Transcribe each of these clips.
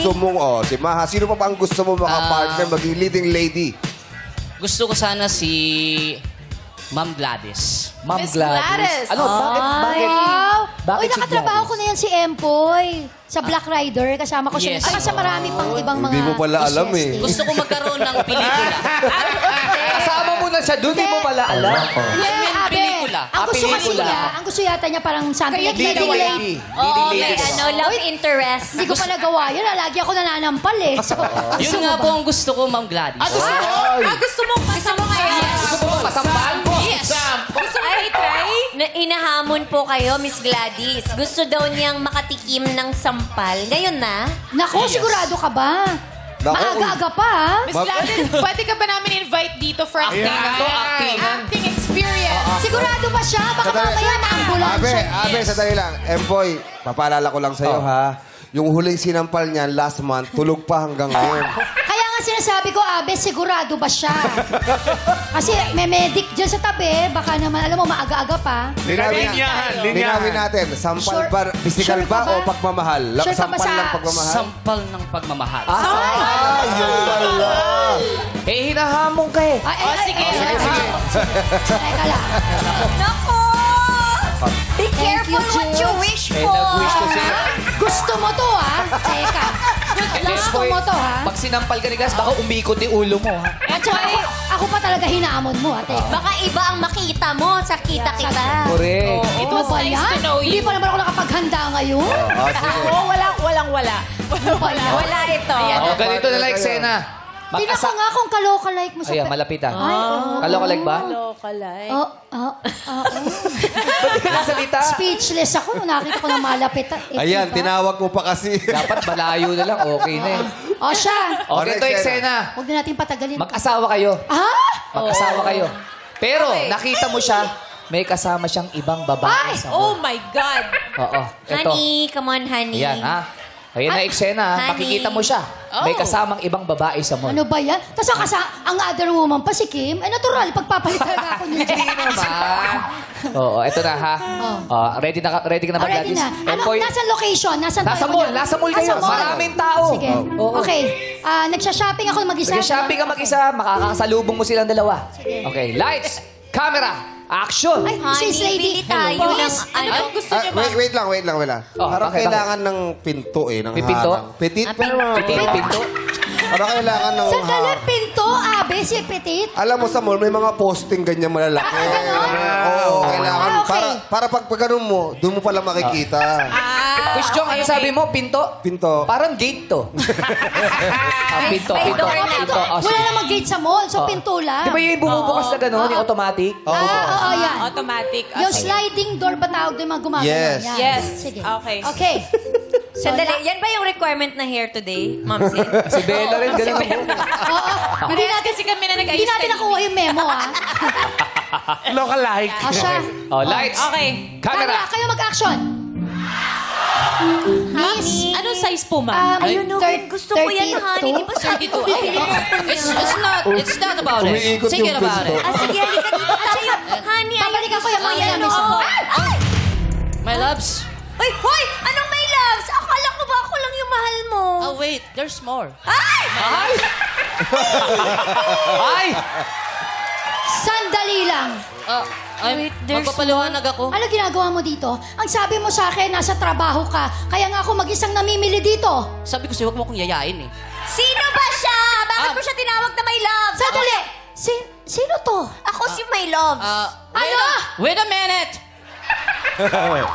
gusto mong, si Maha, sino pa ba ang gusto mo makapartner, maging leading lady? Gusto ko sana si Ma'am Gladys. Ma'am Miss Gladys. Gladys. Ano? Bakit? Wow! Bakit Uy, si nakatrabaho Gladys? ko na yan si Empoy. Sa Black Rider. Kasama ko siya. Yes. Saka sa marami pang ibang mga... Hindi mo pala alam eh. Gusto ko magkaroon ng pelikula. Kasama mo na siya doon, di mo pala alam. Hindi, Abe. pelikula. Ang gusto kasi Pelikula. niya, ang gusto yata niya parang something like Leading leading lady. lady. Leading may lady. ano, love interest. Hindi ko pala gawa yun. Lagi ako nananampal eh. So, Yun nga po ang gusto ko, Ma'am Gladys. Gusto mo kasama kayo? Gusto mo pasampal? Yes! Gusto mo i-try? Inahamon po kayo, Miss Gladys. Gusto daw niyang makatikim ng sampal. Ngayon na? Nako, sigurado ka ba? Naku, Maaga-aga pa, ha? Miss Gladys, pwede ka ba namin invite dito for acting? Acting experience. Sigurado ba siya? Baka mamaya na-ambulansya. Abe, sandali lang. Empoy, papaalala ko lang sa'yo, ha? Yung huling sinampal niyan last month, tulog pa hanggang ngayon. Kaya nga sinasabi ko, Abe, sigurado ba siya? Kasi may medic dyan sa tabi. Baka naman, alam mo, maaga-aga pa. Linawin natin. Sampal ba, physical Sure ka ba ba? o pagmamahal? Sure ka ba Sampal sa- ng pagmamahal? Sampal ng pagmamahal. Yun pala. Eh, hinahamon ka eh. Sige. Teka lang. Nako! Be careful what you wish Eh, for. nag-wish ko siya. Gusto mo to, ha? Teka. Gusto mo to, ha? Pag sinampal ka ni Gas, baka umikot yung ulo mo, ha? At saka, ako pa talaga hinaamon mo, ha? Teka. Baka iba ang makita mo sa kita-kita. Correct. It Ano was ba nice yan? to know Hindi you. pa naman ako nakapaghanda ngayon. Sige. Wala. Ano ba yan? Wala ito. O, ganito na lang eksena. Tingnan ko nga kung kaloka-like mo sa... Ayan, malapitan. Ay, oo. Kaloka-like ba? Oh. Ba't ka nasalita? Speechless ako nung nakita ko na malapit. Ayan, tinawag mo pa kasi. Dapat malayo na lang, okay na eh. O siya. O, ganito eksena. Huwag na natin patagalin. Mag-asawa kayo. Ah? Mag-asawa kayo. Pero, nakita mo siya, may kasama siyang ibang babae sa Oh my God. Oo, ito. Honey, come on, honey. Ayan, ha? Ayan na eksena, ha? Honey. Makikita mo siya. May kasamang ibang babae sa mall. Ano ba yan? Tapos ang other woman pa si Kim, eh natural, pagpapalitan na ako niya. Hindi naman. Oo, ito na, ha? Ready ka na ba, Ready Gladys? na. Ano, Empoy, nasan location? Nasan Nasa tayo? mall, nasa mall kayo. Maraming tao. Sige. Oo. Okay. Nagsha-shopping ako mag-isa. Nag-shopping ka mag-isa, makakasalubong mo silang dalawa. Okay, lights, camera, action! Ay, Honey, sis lady. bili tayo Hello. ng ano. Gusto niyo ba? Wait lang. Oh, Parang bakit? kailangan ng pinto eh. Ng May pinto? harang. Petit, pero... Pinto. Parang kailangan ng... Sandali, pinto, Abe, si Petit. Alam mo sa mall, may mga posting ganyan malalaki. Oo, kailangan. okay. Para pag ganun mo, doon mo pala makikita. Chris Jong, ano sabi mo? Pinto? Pinto. Parang gate to. Pinto. Wala namang gate sa mall, so pinto lang. Di ba yung bumubukas na gano'n, yung automatic? Oo, yan. Automatic. Yung sliding door ba tawag doon mga gumagano? Yes. Yan. Yes. Sige. Okay. Okay. Sandali, yan ba yung requirement na hair today, Ma'am Sin? Si Bella rin, gano'n ang buhok. Oo. Hindi natin, Kasi kami na nag-ayos hindi natin kanina. nakuha yung memo, ha? Local-like. O siya. Oh, lights. Okay. Camera, Camera. kayo mag-action. Miss, Anong size po, ma'am? Ayun, no, gusto ko yan, honey. Di ba sabi ko? It's not about it. Umiikot Sige yung about pinto. it. Sige, halika dito tayo. Honey, Babalikan ko yung mga yan, namin sa oo. mall. My loves. Ay, hoy! Anong may loves? Akala ko ba ako lang yung mahal mo? Oh, wait. There's more. Ay! Ay! Ay! Sandali lang. Wait, there's Magpapaliwanag ako. Ano ginagawa mo dito? Ang sabi mo sa akin, nasa trabaho ka. Kaya nga ako mag-isang namimili dito. Sabi ko sa'yo, huwag mo akong yayain eh. Sino ba siya? Bakit mo siya tinawag na may love? Sandali! Sino to? Ako si my love. Ano? Wait a minute.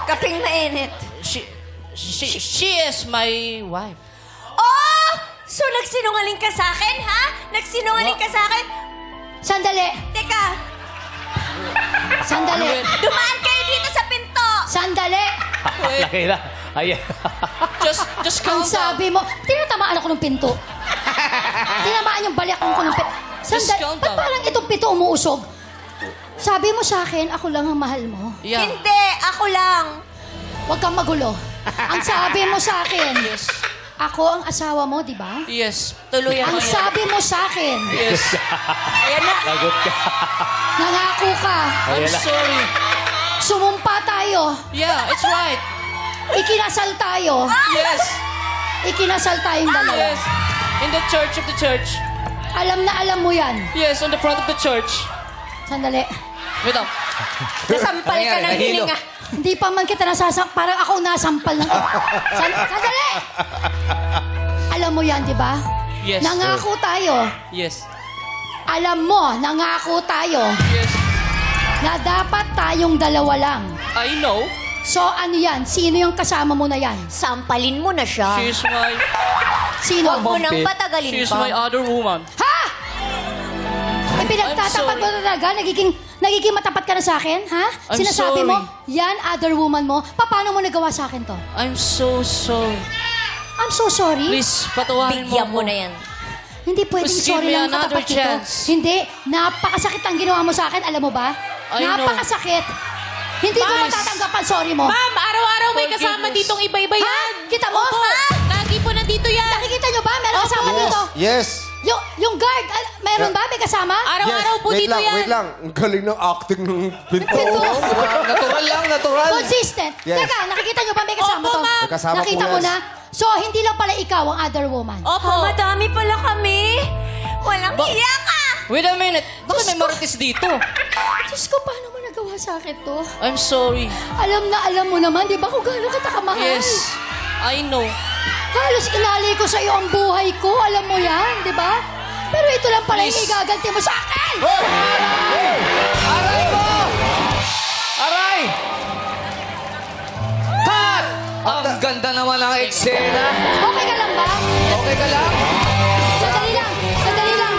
Kaping mainit. She is my wife. Oh! So nagsinungaling ka sa akin, ha? Nagsinungaling ka sa akin? Sandali. Teka, Sandali. dumaan kayo dito sa pinto. Sandali. Laki na. Ayan. Just Ang calm down. sabi mo, tinatamaan ako ng pinto. Tinamaan yung balyak ko ng pinto. Sandali. calm Ba't down. parang itong pinto umuusog? Sabi mo sa akin, ako lang ang mahal mo. Yeah. Hindi, ako lang. Huwag kang magulo. Ang sabi mo sa akin, Yes. ako ang asawa mo, di ba? Yes. Tuluyan Ang mo yan. sabi mo sa akin, Yes. Ayan na. Lagot ka. nangako ka, I'm sorry. sumumpa tayo, Yeah, it's right. ikinasal tayo. Yes. ikinasal tayong dalawa. Yes. In the church of the church. Alam na alam mo yan. Yes, on the front of the church. Sandali. Wait up. Nasampal ka ng Nahilo. hininga. Hindi pa man kita parang ako nasampal ng... Sandali! Alam mo yan, di ba? Yes. Nangako tayo. Yes. Alam mo, nangako tayo Yes. na dapat tayong dalawa lang. I know. So, ano yan? Sino yung kasama mo na yan? Sampalin mo na siya. She's my... Sino? Huwag mo nang patagalin She's pa. my other woman. Ha? Ay, pinagtatapat I'm mo na talaga? Nagiging matapat ka na sa akin? Ha? I'm Sinasabi sorry. mo, yan, other woman mo. Paano mo nagawa sa akin to? I'm so sorry. I'm so sorry. Please, patawarin Bigyan mo mo na yan. Hindi pwedeng Please give sorry me lang another katapat dito. chance. Hindi. Napakasakit ang ginawa mo sa akin. Alam mo ba? I know. Napakasakit. Hindi ko Please. matatanggap ang sorry mo. Ma'am, araw-araw may Forgiveness. kasama ditong iba-iba yan. Ha? Kita mo? Opo. Ha? Lagi po nandito yan. Nakikita nyo ba? Meron kasama Opo. dito. Yes. Yung guard, meron ba? May kasama? Araw-araw po Wait dito lang, yan. wait lang. Ang galing ng acting ng pinto. Pinto. Natural lang, natural. Consistent. Yes. Teka, nakikita nyo ba may kasama Opo, to? ma'am. May kasama Nakita po mo yan. na? So, hindi lang pala ikaw ang other woman. Opo. Madami pala kami. Walang hiya ka. Wait a minute. Bakit may marites dito? Diyos ko, paano mo nagawa sa akin to? I'm sorry. Alam na alam mo naman, di ba kung gaano kita kamahal? Yes. I know. Halos inalay ko sa iyo ang buhay ko. Alam mo yan, di ba? Pero ito lang pala yung Please. igaganti mo sa akin! Aray mo! Aray! Cut! Ang ganda naman ang eksena. Okay ka lang ba? Okay ka lang? Sandali lang, sandali lang.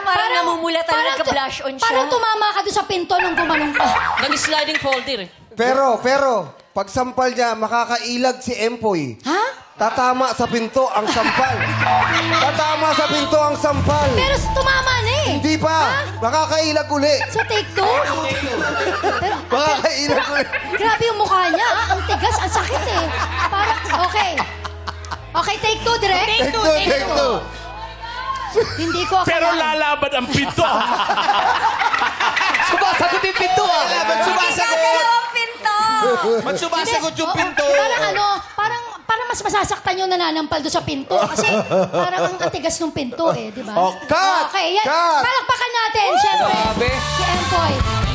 Parang namumula talaga, parang nagka-blush on siya. Parang tumama ka doon sa pinto nung gumanong ka. Nag-sliding folder eh. Pero, pag sampal niya, makakailag si Empoy. Ha? Tatama sa pinto ang sampal. Tatama sa pinto ang sampal. Pero tumama na eh. Hindi pa. Makakailag uli. Sa take two? Pero, Makakailag uli. grabe yung mukha niya. Ah. Ang tigas, ang sakit eh. Parang, okay. Okay, take two, direct? Take two, take two. Hindi ko akalain. Pero lalaban ang pinto. Sumasagot yung pinto ah. Dalawang pinto. Magsumasagot yung pinto. Parang mas masasaktan yung nananampal doon sa pinto. Kasi parang ang tigas ng pinto eh, di ba? Oh, cut! Okay, yan. Cut! Palakpakan natin, syempre. Grabe. Si Empoy.